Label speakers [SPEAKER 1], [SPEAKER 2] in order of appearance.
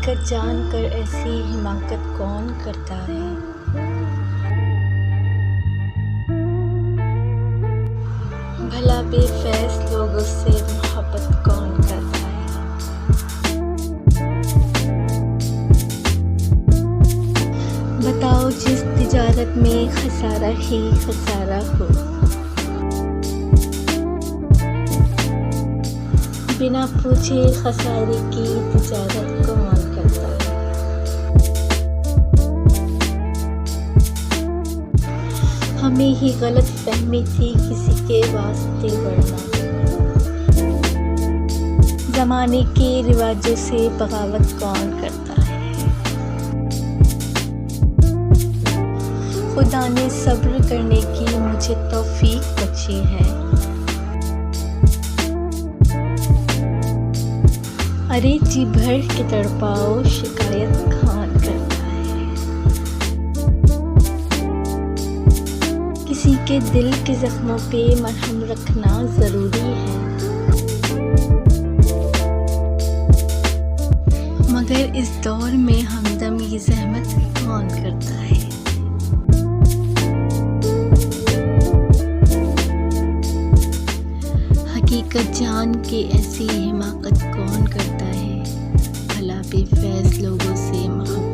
[SPEAKER 1] हकीकत जानकर ऐसी हिमाकत कौन करता है। भला बेफैज़ लोगों से मोहब्बत कौन करता है। बताओ जिस तिजारत में खसारा ही खसारा हो, बिना पूछे खसारे की तिजारत कौन करता है। हमें ही गलत फहमी थी किसी के वास्ते बढ़ना, ज़माने के रिवाजों से बगावत कौन करता है। खुदा ने सब्र करने की मुझे तौफीक बख्शी है। अरे जी भर के तड़पाओ, शिकायत कौन करता है। किसी के दिल के जख्मों पे मरहम रखना ज़रूरी है, मगर इस दौर में हमदम ये ज़हमत कौन करता है। हकीकत जान के ऐसी हिमाकत कौन करता है। भला बेफैज़ लोगों से मोहब्बत